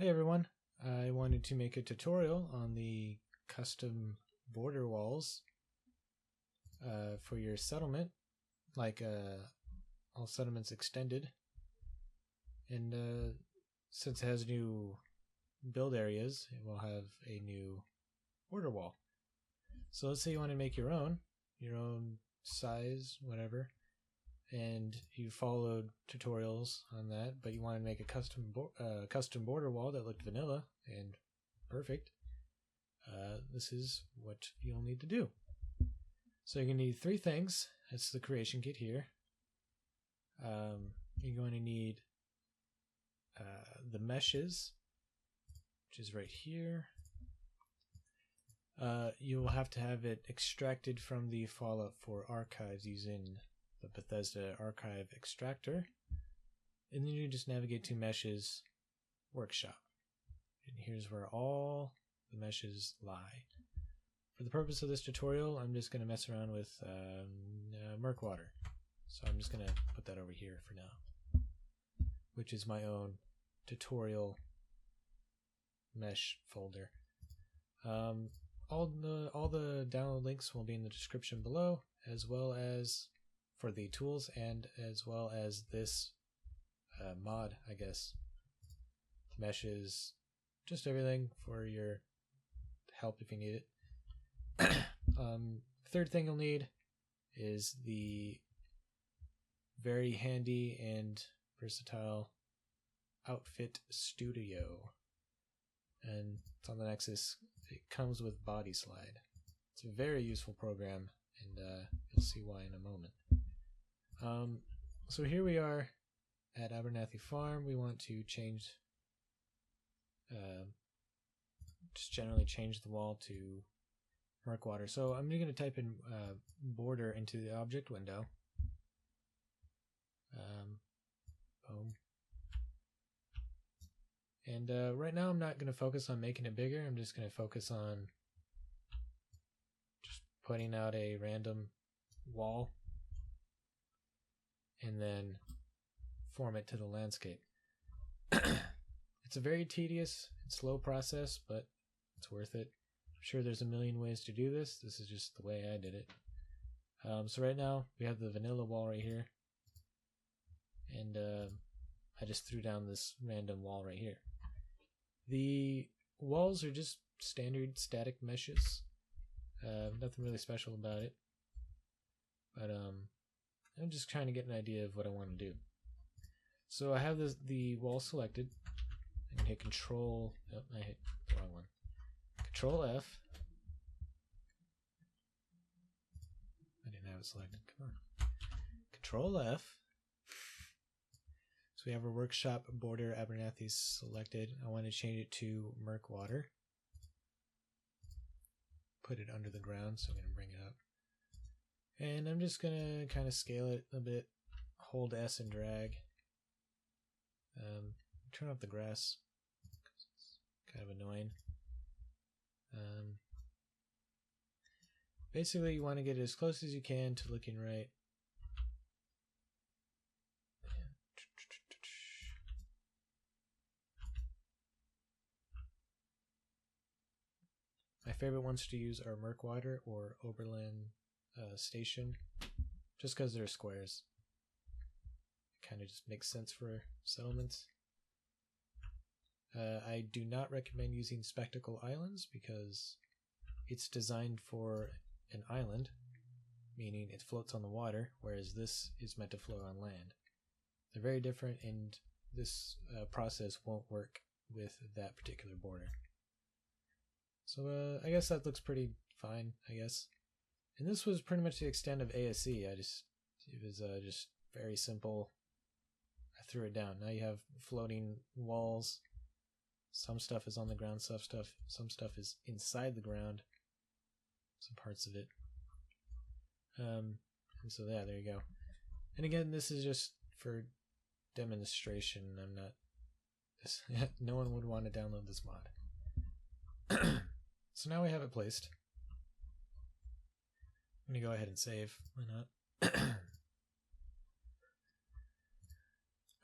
Hey everyone, I wanted to make a tutorial on the custom border walls for your settlement, like all settlements extended, and since it has new build areas, it will have a new border wall. So let's say you want to make your own size, whatever, and you followed tutorials on that, but you want to make a custom border wall that looked vanilla and perfect. This is what you'll need to do. So you're going to need three things. That's the creation kit here. You're going to need the meshes, which is right here. You will have to have it extracted from the Fallout 4 archives using the Bethesda archive extractor, and then you just navigate to meshes workshop, and here's where all the meshes lie. For the purpose of this tutorial, I'm just going to mess around with Murkwater, so I'm just going to put that over here for now, which is my own tutorial mesh folder. All the download links will be in the description below, as well as for the tools, and as well as this mod, I guess. The meshes, just everything for your help if you need it. Third thing you'll need is the very handy and versatile Outfit Studio, and it's on the Nexus. It comes with Body Slide. It's a very useful program, and you'll see why in a moment. So here we are at Abernathy Farm. We want to change, just generally change the wall to Murkwater. So I'm going to type in border into the object window. Boom. And right now I'm not going to focus on making it bigger. I'm just going to focus on just putting out a random wall and then form it to the landscape. It's a very tedious and slow process, but it's worth it. I'm sure there's a million ways to do this. This is just the way I did it. So right now we have the vanilla wall right here, and I just threw down this random wall right here. The walls are just standard static meshes. Nothing really special about it, but I'm just trying to get an idea of what I want to do. So I have the wall selected. I can hit Control. Oh, I hit the wrong one. Control F. I didn't have it selected. Come on. Control F. So we have our workshop border Abernathy selected. I want to change it to Murkwater. Put it under the ground, so I'm going to bring it up. And I'm just going to kind of scale it a bit. Hold S and drag. Turn off the grass, because it's kind of annoying. Basically, you want to get it as close as you can to looking right. My favorite ones to use are Murkwater or Oberlin Station, just because they're squares. It kind of just makes sense for settlements. I do not recommend using Spectacle Islands because it's designed for an island, meaning it floats on the water, whereas this is meant to float on land. They're very different, and this process won't work with that particular border. So I guess that looks pretty fine, I guess. And this was pretty much the extent of ASE. It was just very simple. I threw it down. Now you have floating walls. Some stuff is on the ground, some stuff is inside the ground. Some parts of it. And so yeah, there you go. And again, this is just for demonstration. I'm not. No one would want to download this mod. So now we have it placed. I'm gonna go ahead and save. Why not?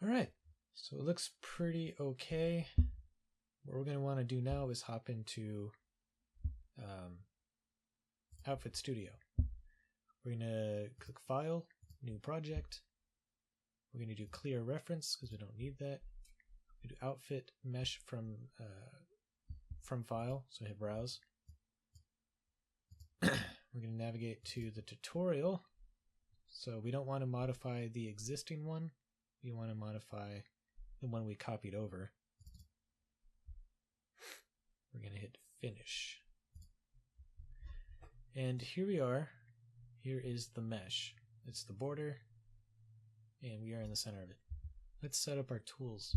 All right. So it looks pretty okay. what we're going to want to do now is hop into Outfit Studio. We're going to click File, New Project. We're going to do Clear Reference because we don't need that. We do Outfit Mesh from File, so hit Browse. We're going to navigate to the tutorial. So we don't want to modify the existing one. We want to modify the one we copied over. We're going to hit Finish. And here we are. Here is the mesh. It's the border, and we are in the center of it. Let's set up our tools.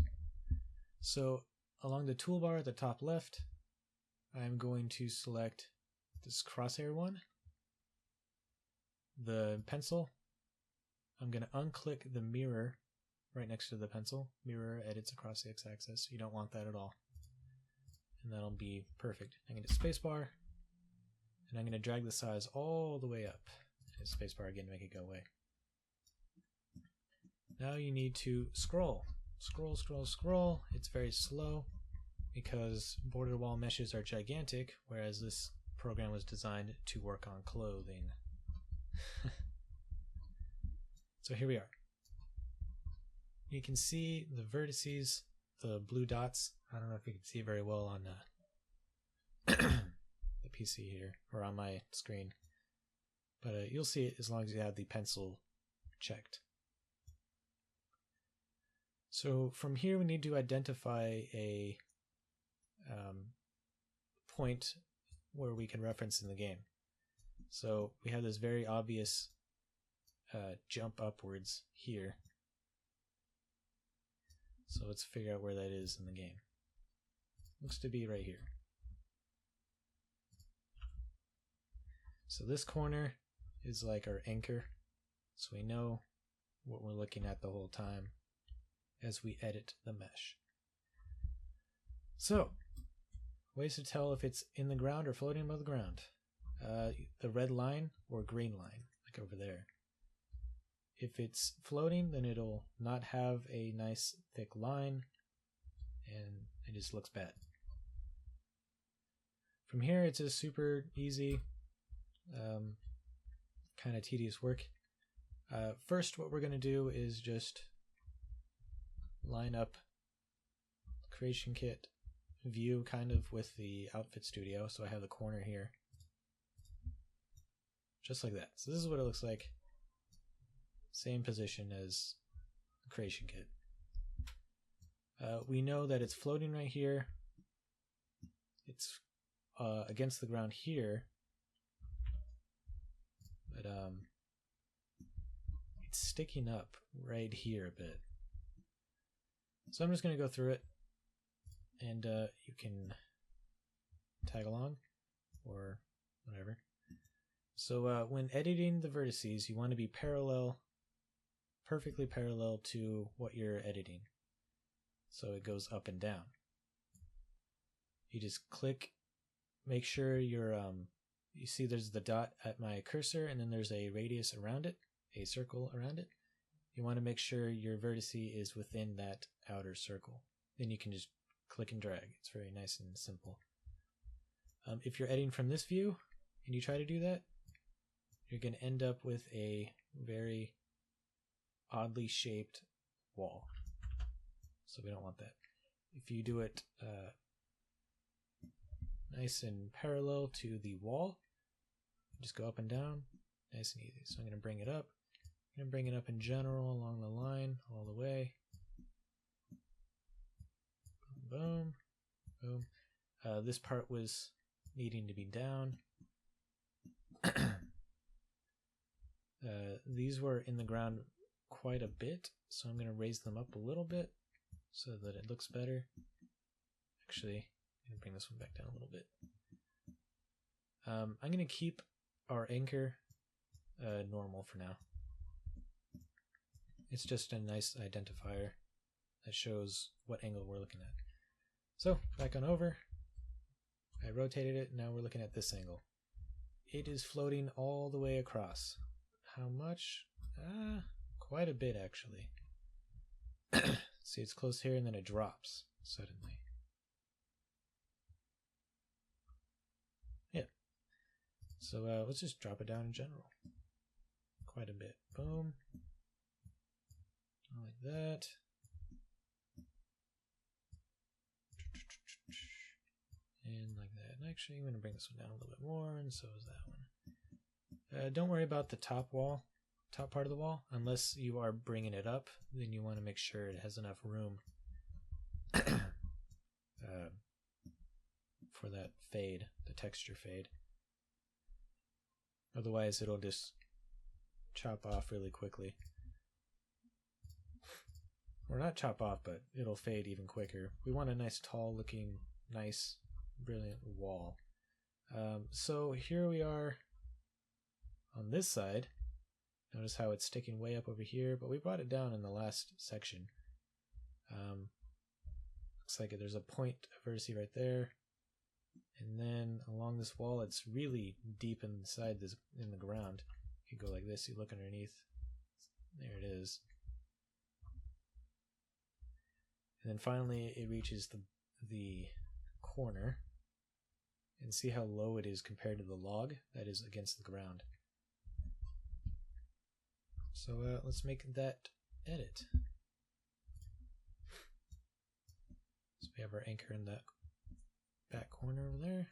So along the toolbar at the top left, I'm going to select this crosshair one, the pencil. I'm going to unclick the mirror right next to the pencil. Mirror edits across the x-axis. You don't want that at all. And that'll be perfect. I'm going to hit spacebar, and I'm going to drag the size all the way up. Hit spacebar again to make it go away. Now you need to scroll. Scroll, scroll, scroll. It's very slow because border wall meshes are gigantic, whereas this program was designed to work on clothing. So here we are. You can see the vertices, the blue dots. I don't know if you can see very well on the PC here, or on my screen. But you'll see it as long as you have the pencil checked. So from here we need to identify a point where we can reference in the game. So we have this very obvious jump upwards here. So let's figure out where that is in the game. Looks to be right here. So this corner is like our anchor, so we know what we're looking at the whole time as we edit the mesh. So, ways to tell if it's in the ground or floating above the ground. The red line or green line, like over there. If it's floating, then it'll not have a nice thick line, and it just looks bad. From here, it's just super easy, kind of tedious work. First, what we're going to do is just line up Creation Kit view kind of with the Outfit Studio. So I have the corner here, just like that. So this is what it looks like. Same position as the Creation Kit. We know that it's floating right here. It's against the ground here, but it's sticking up right here a bit. So I'm just going to go through it, and you can tag along or whatever. So when editing the vertices, you want to be parallel, perfectly parallel to what you're editing. So it goes up and down. You just click, make sure you're, you see there's the dot at my cursor, and then there's a radius around it, a circle around it. You want to make sure your vertex is within that outer circle. Then you can just click and drag. It's very nice and simple. If you're editing from this view and you try to do that, you're going to end up with a very oddly shaped wall. So we don't want that. If you do it nice and parallel to the wall, just go up and down, nice and easy. So I'm going to bring it up. I'm going to bring it up in general along the line all the way. Boom, boom. This part was needing to be down. These were in the ground quite a bit, so I'm going to raise them up a little bit so that it looks better. Actually, I'm going to bring this one back down a little bit. I'm going to keep our anchor normal for now. It's just a nice identifier that shows what angle we're looking at. So, back on over. I rotated it, now we're looking at this angle. It is floating all the way across. How much? Quite a bit, actually. See, it's close here, and then it drops suddenly. So let's just drop it down in general. Quite a bit. Boom. Like that. And like that. And actually, I'm going to bring this one down a little bit more, and so is that one. Don't worry about the top part of the wall. Unless you are bringing it up, then you want to make sure it has enough room for that fade, the texture fade. Otherwise, it'll just chop off really quickly. Or not chop off, but it'll fade even quicker. We want a nice, tall looking, nice, brilliant wall. So here we are on this side. Notice how it's sticking way up over here, but we brought it down in the last section. Looks like there's a point of vertice right there. And then along this wall, it's really deep inside this, in the ground. You go like this, you look underneath. There it is. And then finally it reaches the corner. And see how low it is compared to the log that is against the ground. So let's make that edit. So we have our anchor in that back corner over there.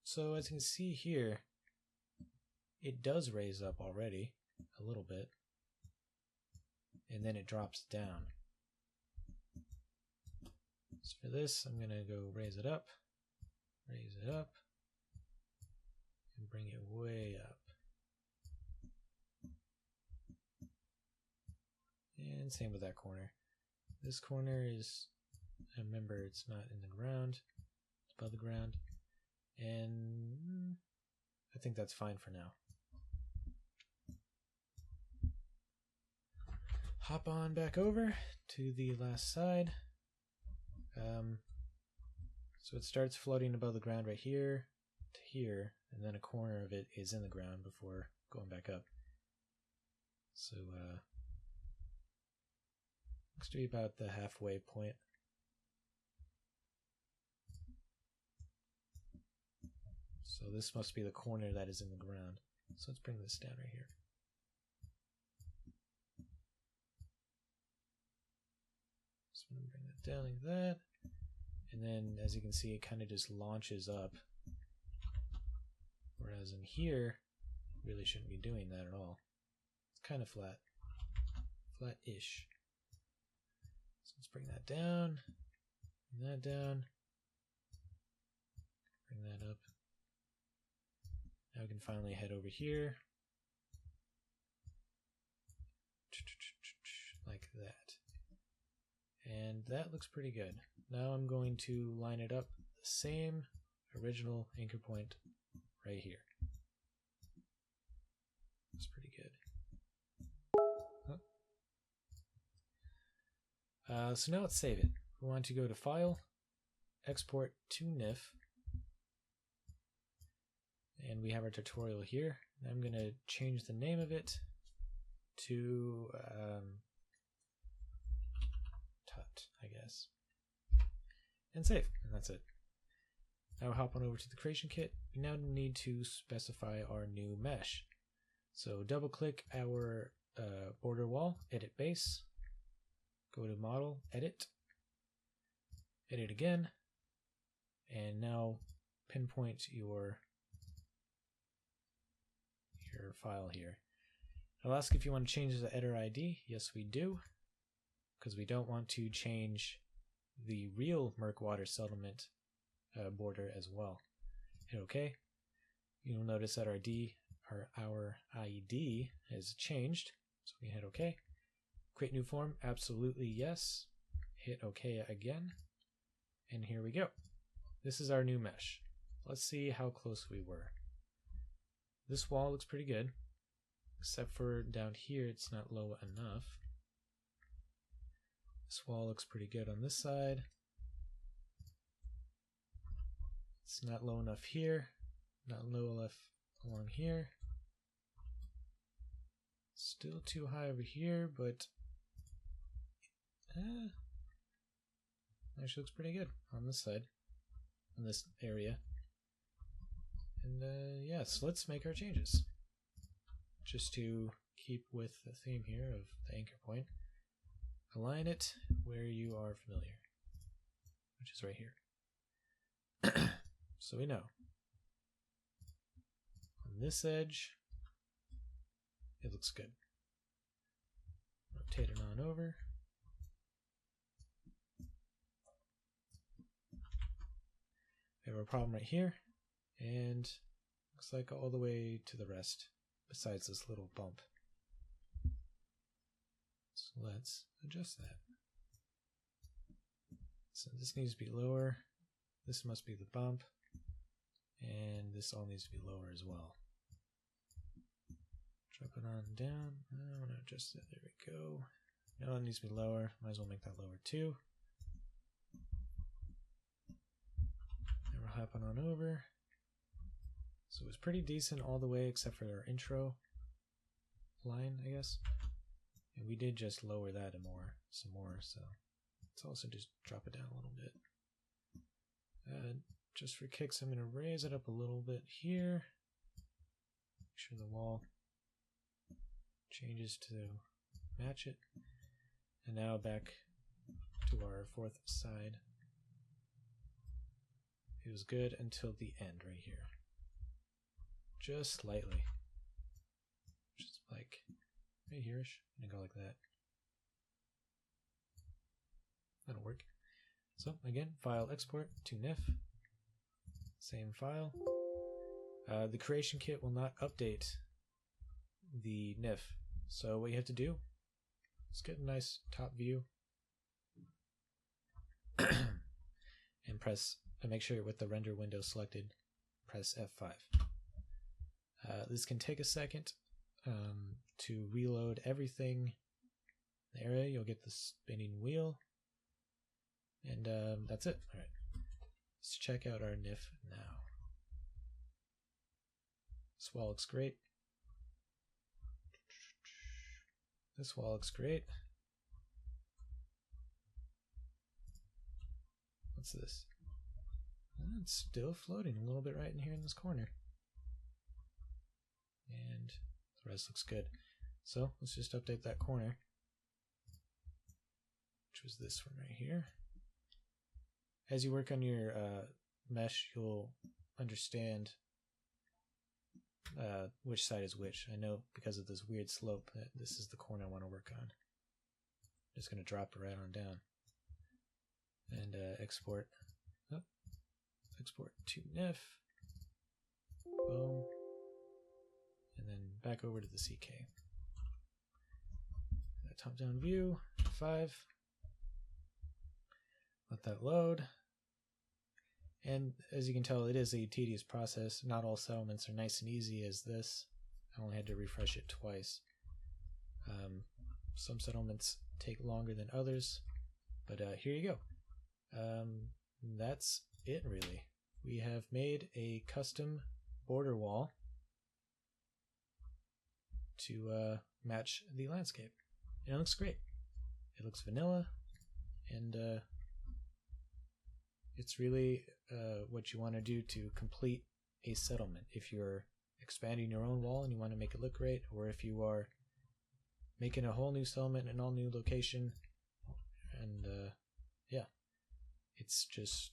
So as you can see here, it does raise up already a little bit, and then it drops down. So for this, I'm gonna go raise it up, and bring it way up. And same with that corner. This corner is, remember, it's not in the ground, it's above the ground, and I think that's fine for now. Hop on back over to the last side. So it starts floating above the ground right here to here, and then a corner of it is in the ground before going back up. So looks to be about the halfway point. So this must be the corner that is in the ground. So let's bring this down right here. So I'm going to bring that down like that. And then as you can see, it kind of just launches up. Whereas in here, really shouldn't be doing that at all. It's kind of flat. Flat-ish. So let's bring that down. Bring that down. Bring that up. Now we can finally head over here. Like that. And that looks pretty good. Now I'm going to line it up the same original anchor point right here. That's pretty good. So now let's save it. We want to go to File, Export to NIF, and we have our tutorial here. I'm going to change the name of it to Tut, I guess, and save, and that's it. Now hop on over to the creation kit. We now need to specify our new mesh. So double click our border wall, edit base, go to model, edit again, and now pinpoint your file here. I'll ask if you want to change the editor ID. Yes, we do, because we don't want to change the real Murkwater settlement border as well. Hit OK. You'll notice that our ID has changed, so we hit OK. Create new form, absolutely yes. Hit OK again, and here we go. This is our new mesh. Let's see how close we were. This wall looks pretty good, except for down here it's not low enough. This wall looks pretty good on this side. It's not low enough here, not low enough along here. Still too high over here, but actually looks pretty good on this side, on this area. And yes, let's make our changes. Just to keep with the theme here of the anchor point, align it where you are familiar, which is right here. So we know on this edge it looks good. Rotate it on over. We have a problem right here, and looks like all the way to the rest, besides this little bump. So let's adjust that. So this needs to be lower, this must be the bump, and this all needs to be lower as well. Drop it on down. I want to adjust it. There we go. No, it needs to be lower. Might as well make that lower too. And we're hopping on over. So it was pretty decent all the way except for our intro line, I guess. And we did just lower that some more. So let's also just drop it down a little bit. Just for kicks, I'm going to raise it up a little bit here. Make sure the wall changes to match it. And now back to our fourth side. It was good until the end right here. Just slightly. Just like right here-ish. And go like that. That'll work. So again, file export to NIF. Same file. The creation kit will not update the NIF. So what you have to do is get a nice top view and make sure with the render window selected, press F5. This can take a second to reload everything in the area. You'll get the spinning wheel, and that's it. All right, let's check out our NIF now. This wall looks great. This wall looks great. What's this? It's still floating a little bit right in here in this corner. And the rest looks good. So let's just update that corner, which was this one right here. As you work on your mesh, you'll understand which side is which. I know because of this weird slope that this is the corner I want to work on. I'm just going to drop it right on down and export. Oh, export to NIF. Boom. And then back over to the CK. That top-down view, 5. Let that load. And as you can tell, it is a tedious process. Not all settlements are nice and easy as this. I only had to refresh it twice. Some settlements take longer than others, but here you go. That's it really. We have made a custom border wall to match the landscape. And it looks great. It looks vanilla, and it's really what you want to do to complete a settlement. If you're expanding your own wall and you want to make it look great, or if you are making a whole new settlement in an all new location, and yeah, it's just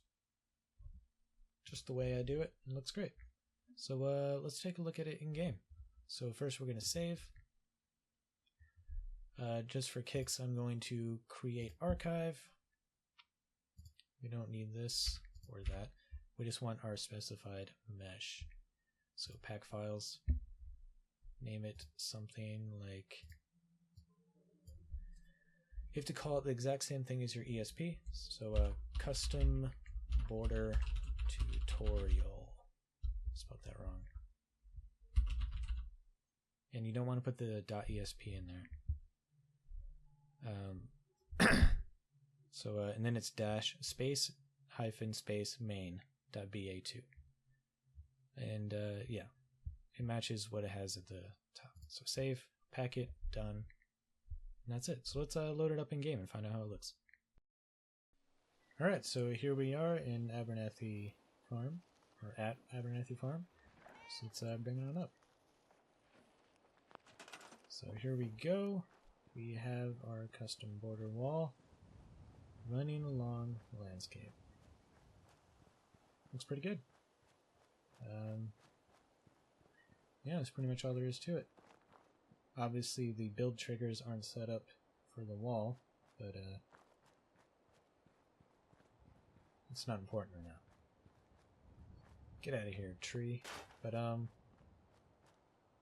the way I do it. It looks great. So let's take a look at it in game. So first we're going to save. Just for kicks, I'm going to create archive. We don't need this or that. We just want our specified mesh. So pack files, name it something like, you have to call it the exact same thing as your ESP. So custom border tutorial. Spelled that wrong. And you don't want to put the .esp in there. And then it's dash space hyphen space main .ba2. And yeah, it matches what it has at the top. So save, packet, done, and that's it. So let's load it up in game and find out how it looks. Alright, so here we are in Abernathy Farm, or at Abernathy Farm. let's bring it on up. So here we go. We have our custom border wall running along the landscape. Looks pretty good. Yeah, that's pretty much all there is to it. Obviously, the build triggers aren't set up for the wall, but it's not important right now. Get out of here, tree. But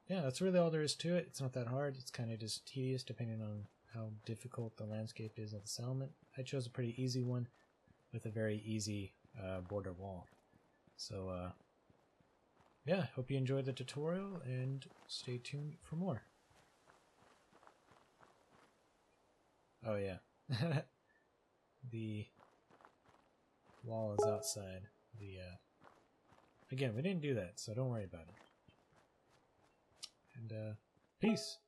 yeah, that's really all there is to it. It's not that hard. It's kind of just tedious depending on how difficult the landscape is of the settlement. I chose a pretty easy one with a very easy border wall. So yeah, hope you enjoyed the tutorial and stay tuned for more. Oh yeah, the wall is outside. Again, we didn't do that, so don't worry about it. And peace.